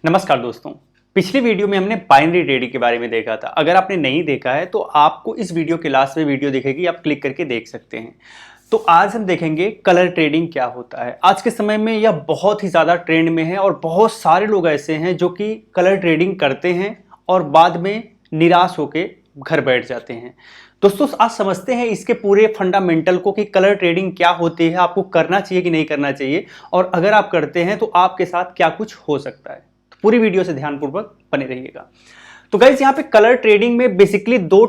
नमस्कार दोस्तों। पिछली वीडियो में हमने बाइनरी ट्रेडिंग के बारे में देखा था। अगर आपने नहीं देखा है तो आपको इस वीडियो के लास्ट में वीडियो दिखेगी, आप क्लिक करके देख सकते हैं। तो आज हम देखेंगे कलर ट्रेडिंग क्या होता है। आज के समय में यह बहुत ही ज़्यादा ट्रेंड में है और बहुत सारे लोग ऐसे हैं जो कि कलर ट्रेडिंग करते हैं और बाद में निराश होकर घर बैठ जाते हैं। दोस्तों आज समझते हैं इसके पूरे फंडामेंटल को कि कलर ट्रेडिंग क्या होती है, आपको करना चाहिए कि नहीं करना चाहिए, और अगर आप करते हैं तो आपके साथ क्या कुछ हो सकता है। तो पूरी वीडियो से ध्यानपूर्वक बने रहिएगा। तो गाइस यहाँ पे कलर ट्रेडिंग में बेसिकली दो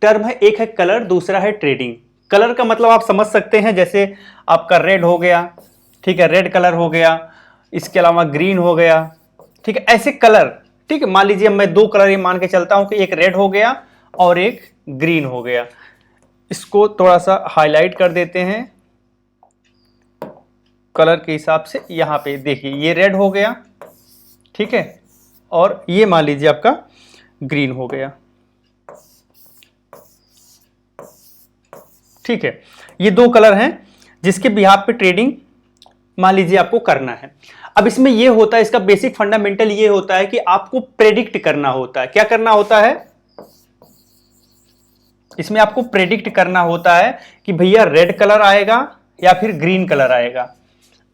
टर्म है, एक है कलर, दूसरा है ट्रेडिंग। कलर का मतलब आप समझ सकते हैं, जैसे आपका रेड हो गया, ठीक है, रेड कलर हो गया, इसके अलावा ग्रीन हो गया, ठीक है, ऐसे कलर, ठीक है। मान लीजिए मैं दो कलर ये मान के चलता हूं कि एक रेड हो गया और एक ग्रीन हो गया। इसको थोड़ा सा हाईलाइट कर देते हैं कलर के हिसाब से। यहां पे देखिए ये रेड हो गया, ठीक है, और ये मान लीजिए आपका ग्रीन हो गया, ठीक है। ये दो कलर हैं जिसके बिहाफ पे ट्रेडिंग मान लीजिए आपको करना है। अब इसमें ये होता है, इसका बेसिक फंडामेंटल ये होता है कि आपको प्रेडिक्ट करना होता है। क्या करना होता है इसमें? आपको प्रेडिक्ट करना होता है कि भैया रेड कलर आएगा या फिर ग्रीन कलर आएगा।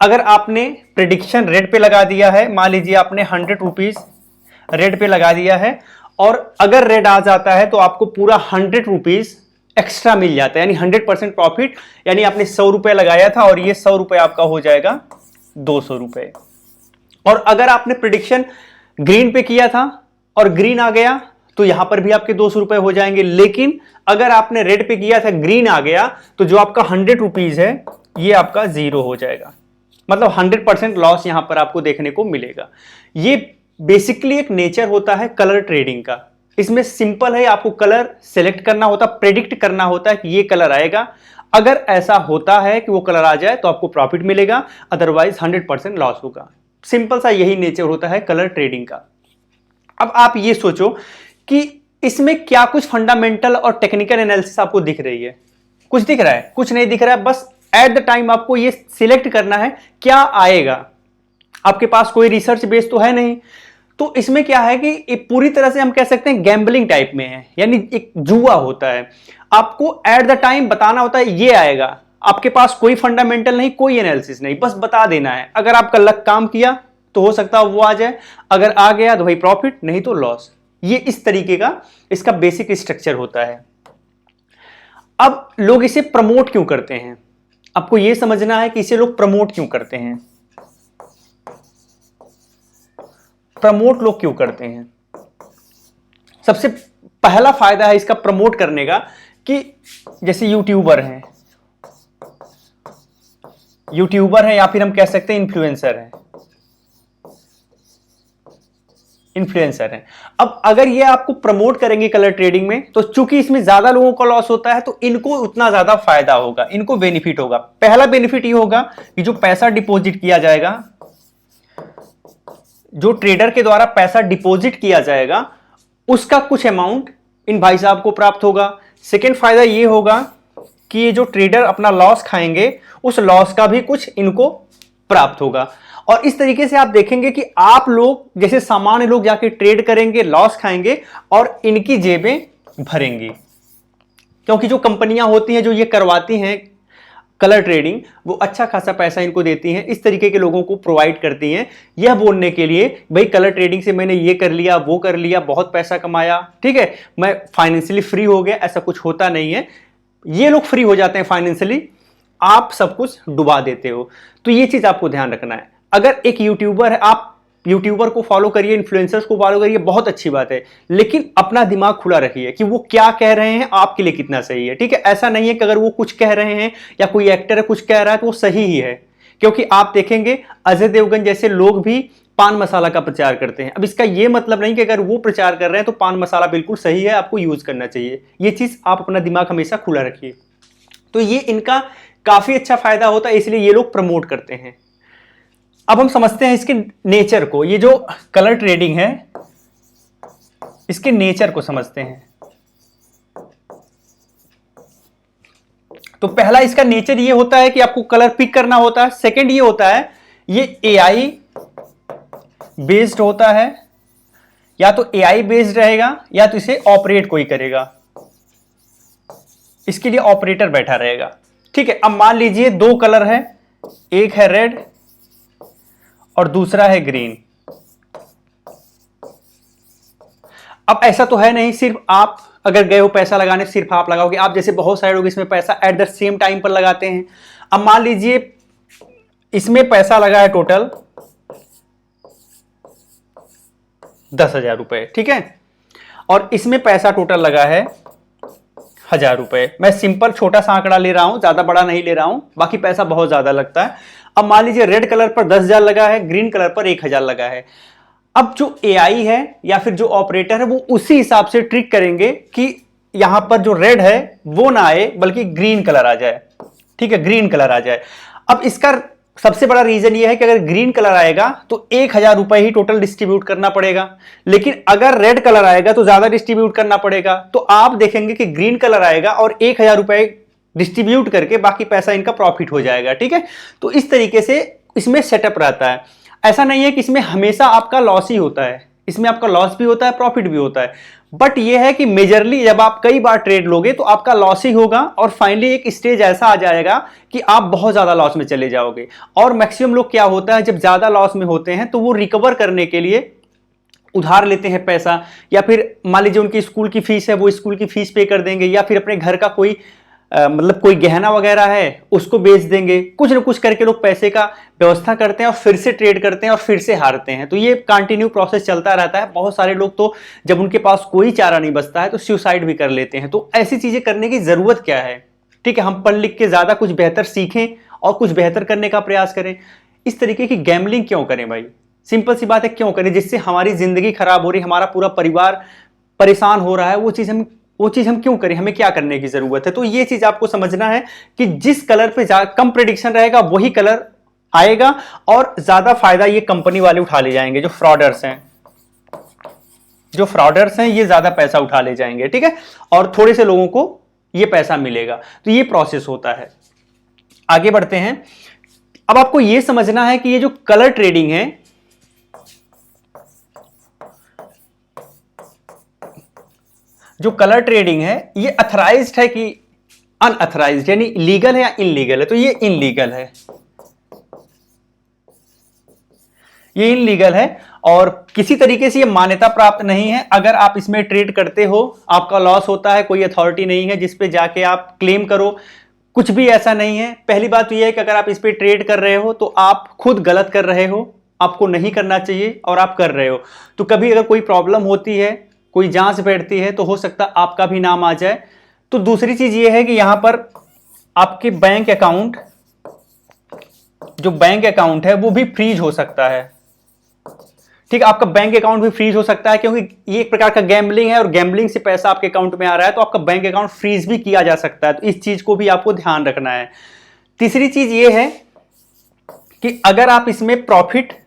अगर आपने प्रेडिक्शन रेड पे लगा दिया है, मान लीजिए आपने 100 रुपीज रेड पे लगा दिया है, और अगर रेड आ जाता है तो आपको पूरा 100 रुपीज एक्स्ट्रा मिल जाता है, यानी 100% प्रॉफिट। यानी आपने 100 रुपए लगाया था और ये 100 रुपए आपका हो जाएगा 200 रुपए। और अगर आपने प्रेडिक्शन ग्रीन पे किया था और ग्रीन आ गया तो यहां पर भी आपके 200 रुपए हो जाएंगे। लेकिन अगर आपने रेड पे किया था, ग्रीन आ गया, तो जो आपका 100 रुपीज है ये आपका 0 हो जाएगा। मतलब 100% लॉस यहां पर आपको देखने को मिलेगा। ये बेसिकली एक नेचर होता है कलर ट्रेडिंग का। इसमें सिंपल है, आपको कलर सेलेक्ट करना होता है, प्रेडिक्ट करना होता है कि ये कलर आएगा। अगर ऐसा होता है कि वो कलर आ जाए तो आपको प्रॉफिट मिलेगा, अदरवाइज 100% लॉस होगा। सिंपल सा यही नेचर होता है कलर ट्रेडिंग का। अब आप ये सोचो कि इसमें क्या कुछ फंडामेंटल और टेक्निकल एनालिसिस आपको दिख रही है? कुछ दिख रहा है? कुछ नहीं दिख रहा है। बस एट द टाइम आपको ये सिलेक्ट करना है क्या आएगा। आपके पास कोई रिसर्च बेस तो है नहीं। तो इसमें क्या है कि ये पूरी तरह से हम कह सकते हैं गैम्बलिंग टाइप में है, यानी एक जुआ होता है। आपको एट द टाइम बताना होता है ये आएगा। आपके पास कोई फंडामेंटल नहीं, कोई एनालिसिस नहीं, बस बता देना है। अगर आपका लक काम किया तो हो सकता है वो आ जाए, अगर आ गया तो भाई प्रॉफिट, नहीं तो लॉस। ये इस तरीके का इसका बेसिक स्ट्रक्चर होता है। अब लोग इसे प्रमोट क्यों करते हैं? आपको यह समझना है कि इसे लोग प्रमोट क्यों करते हैं। प्रमोट लोग क्यों करते हैं? सबसे पहला फायदा है इसका प्रमोट करने का कि जैसे यूट्यूबर हैं या फिर हम कह सकते हैं इन्फ्लुएंसर हैं। अब अगर ये आपको प्रमोट करेंगे कलर ट्रेडिंग में, तो चूंकि इसमें ज्यादा लोगों का लॉस होता है तो इनको उतना ज्यादा फायदा होगा, इनको बेनिफिट होगा। पहला बेनिफिट ये होगा कि जो पैसा डिपॉजिट किया जाएगा, जो ट्रेडर के द्वारा पैसा डिपॉजिट किया जाएगा, उसका कुछ अमाउंट इन भाई साहब को प्राप्त होगा। सेकेंड फायदा ये होगा कि ये जो ट्रेडर अपना लॉस खाएंगे, उस लॉस का भी कुछ इनको प्राप्त होगा। और इस तरीके से आप देखेंगे कि आप लोग जैसे सामान्य लोग जाके ट्रेड करेंगे, लॉस खाएंगे और इनकी जेबें भरेंगी। क्योंकि जो कंपनियां होती हैं जो ये करवाती हैं कलर ट्रेडिंग, वो अच्छा खासा पैसा इनको देती हैं, इस तरीके के लोगों को प्रोवाइड करती हैं, यह बोलने के लिए भाई कलर ट्रेडिंग से मैंने ये कर लिया, वो कर लिया, बहुत पैसा कमाया, ठीक है, मैं फाइनेंशियली फ्री हो गया। ऐसा कुछ होता नहीं है। ये लोग फ्री हो जाते हैं फाइनेंशियली, आप सब कुछ डुबा देते हो। तो ये चीज आपको ध्यान रखना है। अगर एक यूट्यूबर है, आप यूट्यूबर को फॉलो करिए, इन्फ्लुएंसर्स को फॉलो करिए, बहुत अच्छी बात है, लेकिन अपना दिमाग खुला रखिए कि वो क्या कह रहे हैं, आपके लिए कितना सही है, ठीक है। ऐसा नहीं है कि अगर वो कुछ कह रहे हैं या कोई एक्टर है कुछ कह रहा है तो वो सही ही है। क्योंकि आप देखेंगे अजय देवगन जैसे लोग भी पान मसाला का प्रचार करते हैं। अब इसका ये मतलब नहीं कि अगर वो प्रचार कर रहे हैं तो पान मसाला बिल्कुल सही है, आपको यूज करना चाहिए। ये चीज आप अपना दिमाग हमेशा खुला रखिए। तो ये इनका काफी अच्छा फायदा होता है, इसलिए ये लोग प्रमोट करते हैं। अब हम समझते हैं इसके नेचर को। ये जो कलर ट्रेडिंग है इसके नेचर को समझते हैं। तो पहला इसका नेचर ये होता है कि आपको कलर पिक करना होता है। सेकंड ये होता है ये एआई बेस्ड होता है, या तो एआई बेस्ड रहेगा या तो इसे ऑपरेट कोई करेगा, इसके लिए ऑपरेटर बैठा रहेगा। ठीक है, अब मान लीजिए दो कलर है, एक है रेड और दूसरा है ग्रीन। अब ऐसा तो है नहीं सिर्फ आप अगर गए हो पैसा लगाने सिर्फ आप लगाओगे, आप जैसे बहुत सारे लोग इसमें पैसा एट द सेम टाइम पर लगाते हैं। अब मान लीजिए इसमें पैसा लगा है टोटल 10,000 रुपए, ठीक है, और इसमें पैसा टोटल लगा है 1,000 रुपए। मैं सिंपल छोटा सा आंकड़ा ले रहा हूं, ज्यादा बड़ा नहीं ले रहा हूं, बाकी पैसा बहुत ज्यादा लगता है। अब मान लीजिए रेड कलर पर 10,000 लगा है, ग्रीन कलर पर 1,000 लगा है। अब जो एआई है या फिर जो ऑपरेटर है वो उसी हिसाब से ट्रिक करेंगे कि यहां पर जो रेड है वो ना आए बल्कि ग्रीन कलर आ जाए। ठीक है, ग्रीन कलर आ जाए। अब इसका सबसे बड़ा रीजन ये है कि अगर ग्रीन कलर आएगा तो 1,000 रुपए ही टोटल डिस्ट्रीब्यूट करना पड़ेगा, लेकिन अगर रेड कलर आएगा तो ज्यादा डिस्ट्रीब्यूट करना पड़ेगा। तो आप देखेंगे कि ग्रीन कलर आएगा और 1,000 रुपए डिस्ट्रीब्यूट करके बाकी पैसा इनका प्रॉफिट हो जाएगा। ठीक है, तो इस तरीके से इसमें सेटअप रहता है। ऐसा नहीं है कि इसमें हमेशा आपका लॉस ही होता है, इसमें आपका लॉस भी होता है, प्रॉफिट भी होता है। बट यह है कि मेजरली जब आप कई बार ट्रेड लोगे तो आपका लॉस ही होगा और फाइनली एक स्टेज ऐसा आ जाएगा कि आप बहुत ज्यादा लॉस में चले जाओगे। और मैक्सिमम लोग क्या होता है, जब ज्यादा लॉस में होते हैं तो वो रिकवर करने के लिए उधार लेते हैं पैसा, या फिर मान लीजिए उनकी स्कूल की फीस है वो स्कूल की फीस पे कर देंगे, या फिर अपने घर का कोई मतलब कोई गहना वगैरह है उसको बेच देंगे। कुछ ना कुछ करके लोग पैसे का व्यवस्था करते हैं और फिर से ट्रेड करते हैं और फिर से हारते हैं। तो ये कंटिन्यू प्रोसेस चलता रहता है। बहुत सारे लोग तो जब उनके पास कोई चारा नहीं बचता है तो सुसाइड भी कर लेते हैं। तो ऐसी चीजें करने की जरूरत क्या है? ठीक है, हम पढ़ लिख के ज्यादा कुछ बेहतर सीखें और कुछ बेहतर करने का प्रयास करें। इस तरीके की गैम्बलिंग क्यों करें भाई? सिंपल सी बात है, क्यों करें? जिससे हमारी जिंदगी खराब हो रही, हमारा पूरा परिवार परेशान हो रहा है, वो चीज हम क्यों करें? हमें क्या करने की जरूरत है? तो ये चीज आपको समझना है कि जिस कलर पे कम प्रेडिक्शन रहेगा वही कलर आएगा और ज्यादा फायदा ये कंपनी वाले उठा ले जाएंगे। जो फ्रॉडर्स हैं ये ज्यादा पैसा उठा ले जाएंगे। ठीक है, और थोड़े से लोगों को ये पैसा मिलेगा। तो ये प्रोसेस होता है। आगे बढ़ते हैं। अब आपको ये समझना है कि ये जो कलर ट्रेडिंग है, जो कलर ट्रेडिंग है ये अथराइज्ड है कि अनअथराइज्ड, यानी लीगल है या इनलीगल है? तो ये इनलीगल है, ये इनलीगल है और किसी तरीके से ये मान्यता प्राप्त नहीं है। अगर आप इसमें ट्रेड करते हो, आपका लॉस होता है, कोई अथॉरिटी नहीं है जिस पे जाके आप क्लेम करो, कुछ भी ऐसा नहीं है। पहली बात तो ये है कि अगर आप इस पे ट्रेड कर रहे हो तो आप खुद गलत कर रहे हो, आपको नहीं करना चाहिए और आप कर रहे हो। तो कभी अगर कोई प्रॉब्लम होती है, कोई जांच बैठती है, तो हो सकता है आपका भी नाम आ जाए। तो दूसरी चीज ये है कि यहां पर आपके बैंक अकाउंट, जो बैंक अकाउंट है वो भी फ्रीज हो सकता है। ठीक, आपका बैंक अकाउंट भी फ्रीज हो सकता है क्योंकि ये एक प्रकार का गैम्बलिंग है और गैम्बलिंग से पैसा आपके अकाउंट में आ रहा है, तो आपका बैंक अकाउंट फ्रीज भी किया जा सकता है। तो इस चीज को भी आपको ध्यान रखना है। तीसरी चीज ये है कि अगर आप इसमें प्रॉफिट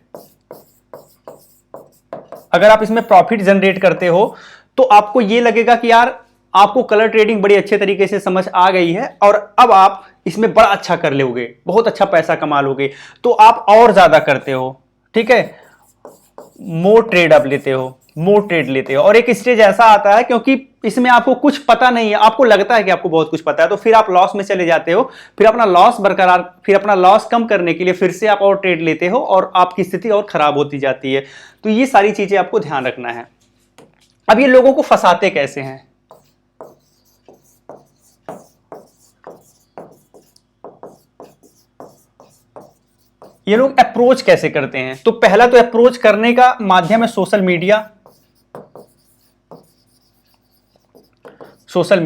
जनरेट करते हो तो आपको ये लगेगा कि यार आपको कलर ट्रेडिंग बड़ी अच्छे तरीके से समझ आ गई है और अब आप इसमें बड़ा अच्छा कर लोगे, बहुत अच्छा पैसा कमा लोगे, तो आप और ज्यादा करते हो। ठीक है, मोर ट्रेड आप लेते हो, मोर ट्रेड लेते हो। और एक स्टेज ऐसा आता है क्योंकि इसमें आपको कुछ पता नहीं है, आपको लगता है कि आपको बहुत कुछ पता है, तो फिर आप लॉस में चले जाते हो। फिर अपना लॉस कम करने के लिए फिर से आप और ट्रेड लेते हो और आपकी स्थिति और खराब होती जाती है। तो ये सारी चीजें आपको ध्यान रखना है। अब ये लोगों को फंसाते कैसे हैं? ये लोग अप्रोच कैसे करते हैं? तो पहला तो अप्रोच करने का माध्यम है सोशल मीडिया। सोशल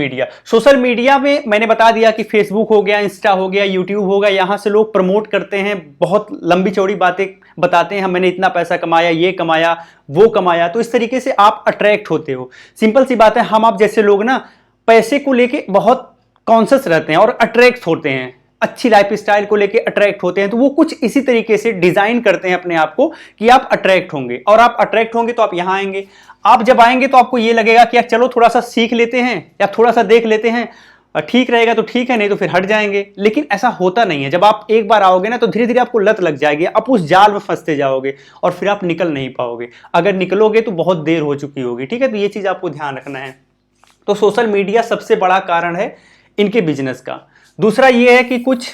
मीडिया में मैंने बता दिया कि फेसबुक हो गया, इंस्टा हो गया, यूट्यूब हो गया, यहां से लोग प्रमोट करते हैं, बहुत लंबी चौड़ी बातें बताते हैं, मैंने इतना पैसा कमाया, ये कमाया, वो कमाया। तो इस तरीके से आप अट्रैक्ट होते हो। सिंपल सी बात है, हम आप जैसे लोग ना पैसे को लेके बहुत कॉन्शियस रहते हैं और अट्रैक्ट होते हैं, अच्छी लाइफस्टाइल को लेके अट्रैक्ट होते हैं। तो वो कुछ इसी तरीके से डिजाइन करते हैं अपने आप को कि आप अट्रैक्ट होंगे, और आप अट्रैक्ट होंगे तो आप यहां आएंगे। आप जब आएंगे तो आपको ये लगेगा कि यार चलो थोड़ा सा सीख लेते हैं या थोड़ा सा देख लेते हैं, ठीक रहेगा तो ठीक है, नहीं तो फिर हट जाएंगे। लेकिन ऐसा होता नहीं है। जब आप एक बार आओगे ना तो धीरे धीरे आपको लत लग जाएगी, आप उस जाल में फंसते जाओगे और फिर आप निकल नहीं पाओगे। अगर निकलोगे तो बहुत देर हो चुकी होगी, ठीक है। तो ये चीज आपको ध्यान रखना है। तो सोशल मीडिया सबसे बड़ा कारण है इनके बिजनेस का। दूसरा ये है कि कुछ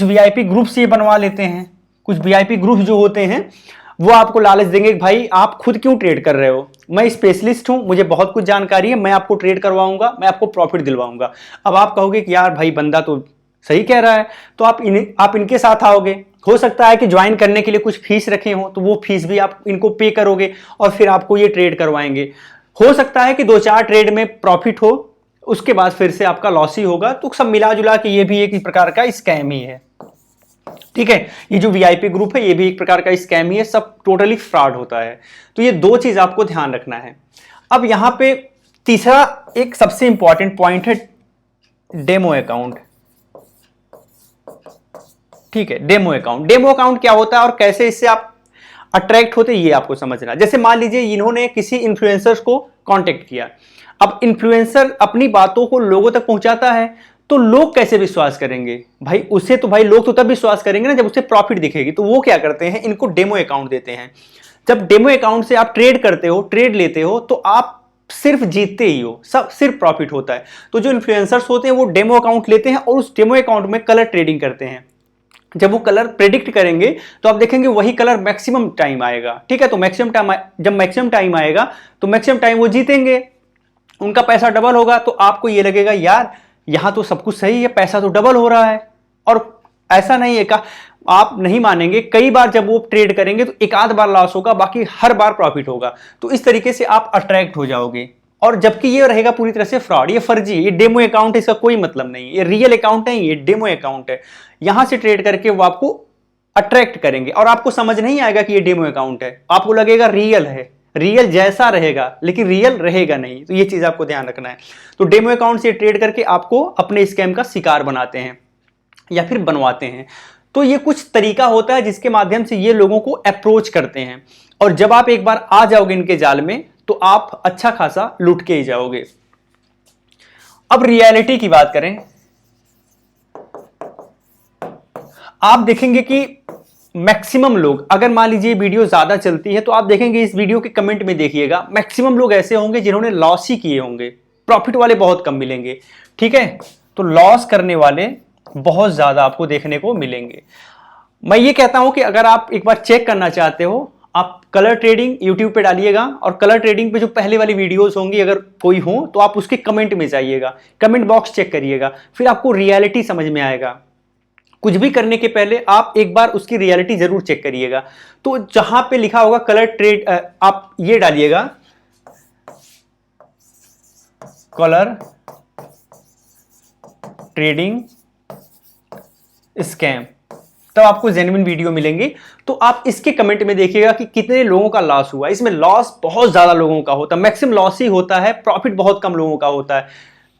वीआईपी ग्रुप्स ये बनवा लेते हैं। कुछ वीआईपी ग्रुप जो होते हैं वो आपको लालच देंगे कि भाई आप खुद क्यों ट्रेड कर रहे हो, मैं स्पेशलिस्ट हूं, मुझे बहुत कुछ जानकारी है, मैं आपको ट्रेड करवाऊंगा, मैं आपको प्रॉफिट दिलवाऊंगा। अब आप कहोगे कि यार भाई बंदा तो सही कह रहा है, तो आप इनके साथ आओगे। हो सकता है कि ज्वाइन करने के लिए कुछ फीस रखे हो, तो वो फीस भी आप इनको पे करोगे और फिर आपको ये ट्रेड करवाएंगे। हो सकता है कि 2-4 ट्रेड में प्रॉफिट हो, उसके बाद फिर से आपका लॉस ही होगा। तो सब मिला जुला के ये भी एक प्रकार का स्कैम ही है, ठीक है। ये जो वीआईपी ग्रुप है ये भी एक प्रकार का स्कैम ही है, सब टोटली फ्रॉड होता है। तो ये दो चीज आपको ध्यान रखना है। अब यहां पे तीसरा एक सबसे इंपॉर्टेंट पॉइंट है डेमो अकाउंट, ठीक है। डेमो अकाउंट क्या होता है और कैसे इससे आप अट्रैक्ट होते ये आपको समझना। जैसे मान लीजिए इन्होंने किसी इन्फ्लुएंसर्स को कांटेक्ट किया। अब इन्फ्लुएंसर अपनी बातों को लोगों तक पहुंचाता है, तो लोग कैसे विश्वास करेंगे भाई उसे? तो भाई लोग तो तब विश्वास करेंगे ना जब उसे प्रॉफिट दिखेगी। तो वो क्या करते हैं, इनको डेमो अकाउंट देते हैं। जब डेमो अकाउंट से आप ट्रेड करते हो, ट्रेड लेते हो, तो आप सिर्फ जीतते ही हो, सब सिर्फ प्रॉफिट होता है। तो जो इन्फ्लुएंसर्स होते हैं वो डेमो अकाउंट लेते हैं और उस डेमो अकाउंट में कलर ट्रेडिंग करते हैं। जब वो कलर प्रेडिक्ट करेंगे तो आप देखेंगे वही कलर मैक्सिमम टाइम आएगा, ठीक है। तो जब मैक्सिमम टाइम आएगा तो मैक्सिमम टाइम वो जीतेंगे, उनका पैसा डबल होगा। तो आपको ये लगेगा यार यहां तो सब कुछ सही है, पैसा तो डबल हो रहा है। और ऐसा नहीं है का, आप नहीं मानेंगे, कई बार जब वो ट्रेड करेंगे तो एक आध बार लॉस होगा, बाकी हर बार प्रॉफिट होगा। तो इस तरीके से आप अट्रैक्ट हो जाओगे। और जबकि ये रहेगा पूरी तरह से फ्रॉड, ये फर्जी, ये डेमो अकाउंट है, इसका कोई मतलब नहीं, ये रियल अकाउंट है, ये डेमो अकाउंट है। यहां से ट्रेड करके वो आपको अट्रैक्ट करेंगे और आपको समझ नहीं आएगा कि ये डेमो अकाउंट है, आपको लगेगा रियल है, रियल जैसा रहेगा, लेकिन रियल रहेगा नहीं। तो ये चीज आपको ध्यान रखना है। तो डेमो अकाउंट से ट्रेड करके आपको अपने स्कैम का शिकार बनाते हैं या फिर बनवाते हैं। तो ये कुछ तरीका होता है जिसके माध्यम से ये लोगों को अप्रोच करते हैं। और जब आप एक बार आ जाओगे इनके जाल में तो आप अच्छा खासा लूट के ही जाओगे। अब रियलिटी की बात करें, आप देखेंगे कि मैक्सिमम लोग, अगर मान लीजिए वीडियो ज्यादा चलती है तो आप देखेंगे इस वीडियो के कमेंट में देखिएगा, मैक्सिमम लोग ऐसे होंगे जिन्होंने लॉस ही किए होंगे, प्रॉफिट वाले बहुत कम मिलेंगे, ठीक है। तो लॉस करने वाले बहुत ज्यादा आपको देखने को मिलेंगे। मैं ये कहता हूं कि अगर आप एक बार चेक करना चाहते हो, आप कलर ट्रेडिंग यूट्यूब पे डालिएगा और कलर ट्रेडिंग पे जो पहले वाली वीडियोस होंगी अगर कोई हो तो आप उसके कमेंट में जाइएगा, कमेंट बॉक्स चेक करिएगा, फिर आपको रियलिटी समझ में आएगा। कुछ भी करने के पहले आप एक बार उसकी रियलिटी जरूर चेक करिएगा। तो जहां पे लिखा होगा कलर ट्रेड, आप ये डालिएगा कलर ट्रेडिंग स्कैम, तब आपको जेन्युइन वीडियो मिलेंगे। तो आप इसके कमेंट में देखिएगा कि कितने लोगों का लॉस हुआ। इसमें लॉस बहुत ज्यादा लोगों का होता है, मैक्सिमम लॉस ही होता है, प्रॉफिट बहुत कम लोगों का होता है।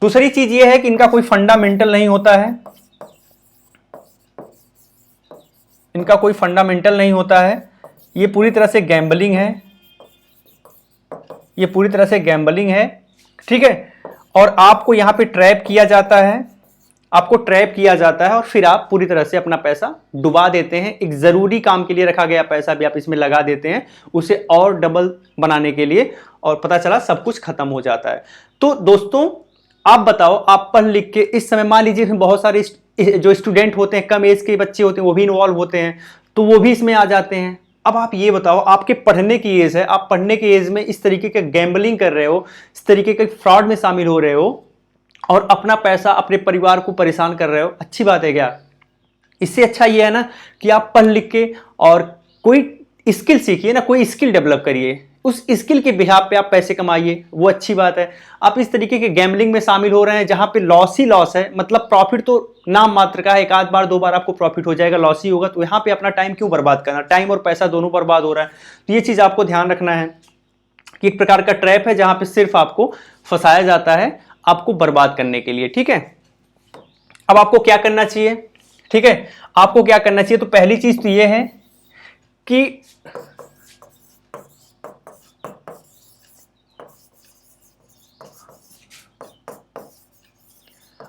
दूसरी चीज यह है कि इनका कोई फंडामेंटल नहीं होता है, इनका कोई फंडामेंटल नहीं होता है। ये पूरी तरह से गैम्बलिंग है, ये पूरी तरह से गैम्बलिंग है, ठीक है। और आपको यहां पे ट्रैप किया जाता है, आपको ट्रैप किया जाता है और फिर आप पूरी तरह से अपना पैसा डुबा देते हैं। एक जरूरी काम के लिए रखा गया पैसा भी आप इसमें लगा देते हैं, उसे और डबल बनाने के लिए, और पता चला सब कुछ खत्म हो जाता है। तो दोस्तों आप बताओ, आप पढ़ लिख के इस समय मान लीजिए बहुत सारे जो स्टूडेंट होते हैं, कम एज के बच्चे होते हैं, वो भी इन्वॉल्व होते हैं, तो वो भी इसमें आ जाते हैं। अब आप ये बताओ, आपके पढ़ने की एज है, आप पढ़ने की एज में इस तरीके के गैम्बलिंग कर रहे हो, इस तरीके के फ्रॉड में शामिल हो रहे हो और अपना पैसा, अपने परिवार को परेशान कर रहे हो, अच्छी बात है क्या? इससे अच्छा ये है ना कि आप पढ़ लिख के और कोई स्किल सीखिए ना, कोई स्किल डेवलप करिए, उस स्किल के बिहाफ पे आप पैसे कमाइए, वो अच्छी बात है। आप इस तरीके के गैम्बलिंग में शामिल हो रहे हैं जहां पे लॉस ही लॉस है, मतलब प्रॉफिट तो नाम मात्र का है, एक आध बार दो बार आपको प्रॉफिट हो जाएगा, लॉस ही होगा। तो यहाँ पे अपना टाइम क्यों बर्बाद करना? टाइम और पैसा दोनों बर्बाद हो रहा है। तो ये चीज आपको ध्यान रखना है कि एक प्रकार का ट्रैप है जहां पे सिर्फ आपको फंसाया जाता है आपको बर्बाद करने के लिए, ठीक है। अब आपको क्या करना चाहिए, ठीक है, आपको क्या करना चाहिए? तो पहली चीज तो ये है कि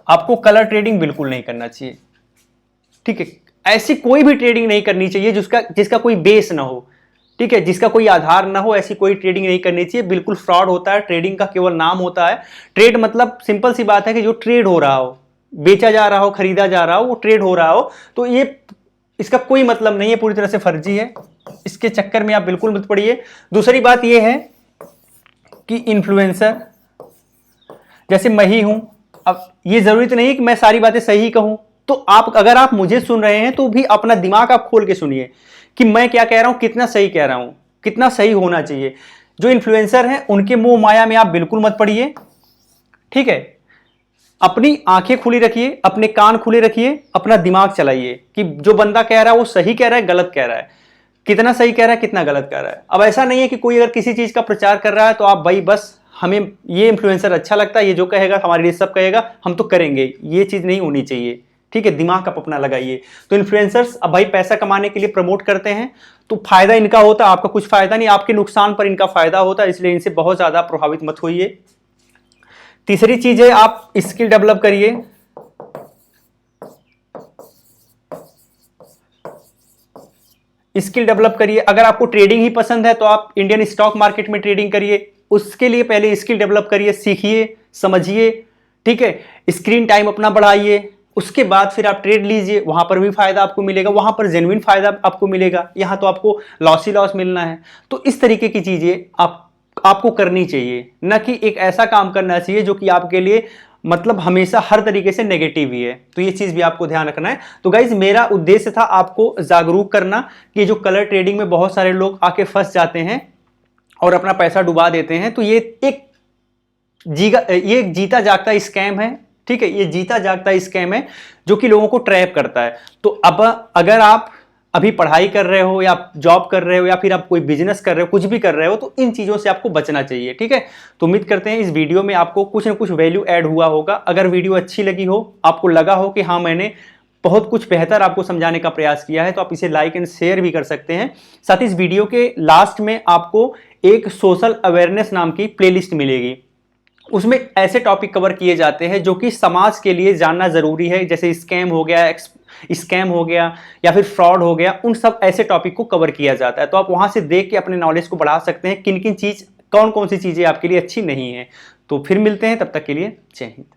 आपको कलर ट्रेडिंग बिल्कुल नहीं करना चाहिए, ठीक है। ऐसी कोई भी ट्रेडिंग नहीं करनी चाहिए जिसका कोई बेस ना हो, ठीक है, जिसका कोई आधार ना हो, ऐसी कोई ट्रेडिंग नहीं करनी चाहिए। बिल्कुल फ्रॉड होता है, ट्रेडिंग का केवल नाम होता है। ट्रेड मतलब सिंपल सी बात है कि जो ट्रेड हो रहा हो, बेचा जा रहा हो, खरीदा जा रहा हो, वो ट्रेड हो रहा हो, तो ये इसका कोई मतलब नहीं है, पूरी तरह से फर्जी है। इसके चक्कर में आप बिल्कुल मत पड़िए। दूसरी बात यह है कि इन्फ्लुएंसर जैसे मैं ही हूं, अब ये जरूरी तो नहीं कि मैं सारी बातें सही कहूं, तो अगर आप मुझे सुन रहे हैं तो भी अपना दिमाग आप खोल के सुनिए कि मैं क्या कह रहा हूं, कितना सही कह रहा हूं, कितना सही होना चाहिए। जो इन्फ्लुएंसर हैं उनके मोह माया में आप बिल्कुल मत पड़िए, ठीक है। अपनी आंखें खुली रखिए, अपने कान खुले रखिए, अपना दिमाग चलाइए कि जो बंदा कह रहा है वो सही कह रहा है, गलत कह रहा है, कितना सही कह रहा है, कितना गलत कह रहा है। अब ऐसा नहीं है कि कोई अगर किसी चीज का प्रचार कर रहा है तो आप भाई बस हमें ये इन्फ्लुएंसर अच्छा लगता है, ये जो कहेगा हमारे लिए सब कहेगा, हम तो करेंगे, ये चीज नहीं होनी चाहिए, ठीक है। दिमाग आप अपना लगाइए। तो इन्फ्लुएंसर्स अब भाई पैसा कमाने के लिए प्रमोट करते हैं, तो फायदा इनका होता है, आपका कुछ फायदा नहीं, आपके नुकसान पर इनका फायदा होता है, इसलिए इनसे बहुत ज्यादा प्रभावित मत होइए। तीसरी चीज है आप स्किल डेवलप करिए। स्किल डेवलप करिए। अगर आपको ट्रेडिंग ही पसंद है तो आप इंडियन स्टॉक मार्केट में ट्रेडिंग करिए, उसके लिए पहले स्किल डेवलप करिए, सीखिए, समझिए, ठीक है। स्क्रीन टाइम अपना बढ़ाइए, उसके बाद फिर आप ट्रेड लीजिए, वहां पर भी फायदा आपको मिलेगा, वहां पर जेन्युइन फायदा आपको मिलेगा, यहां तो आपको लॉस ही लॉस मिलना है। तो इस तरीके की चीजें आपको करनी चाहिए, न कि एक ऐसा काम करना चाहिए जो कि आपके लिए मतलब हमेशा हर तरीके से नेगेटिव ही है। तो ये चीज भी आपको ध्यान रखना है। तो गाइज मेरा उद्देश्य था आपको जागरूक करना कि जो कलर ट्रेडिंग में बहुत सारे लोग आके फंस जाते हैं और अपना पैसा डुबा देते हैं, तो ये एक जीता जागता स्कैम है, ठीक है। ये जीता जागता स्कैम है जो कि लोगों को ट्रैप करता है। तो अब अगर आप अभी पढ़ाई कर रहे हो या जॉब कर रहे हो या फिर आप कोई बिजनेस कर रहे हो, कुछ भी कर रहे हो, तो इन चीजों से आपको बचना चाहिए, ठीक है। तो उम्मीद करते हैं इस वीडियो में आपको कुछ ना कुछ वैल्यू ऐड हुआ होगा। अगर वीडियो अच्छी लगी हो, आपको लगा हो कि हाँ मैंने बहुत कुछ बेहतर आपको समझाने का प्रयास किया है, तो आप इसे लाइक एंड शेयर भी कर सकते हैं। साथ ही इस वीडियो के लास्ट में आपको एक सोशल अवेयरनेस नाम की प्लेलिस्ट मिलेगी, उसमें ऐसे टॉपिक कवर किए जाते हैं जो कि समाज के लिए जानना जरूरी है, जैसे स्कैम हो गया या फिर फ्रॉड हो गया, उन सब ऐसे टॉपिक को कवर किया जाता है। तो आप वहां से देख के अपने नॉलेज को बढ़ा सकते हैं, किन किन चीज कौन कौन सी चीजें आपके लिए अच्छी नहीं है। तो फिर मिलते हैं, तब तक के लिए जय हिंद।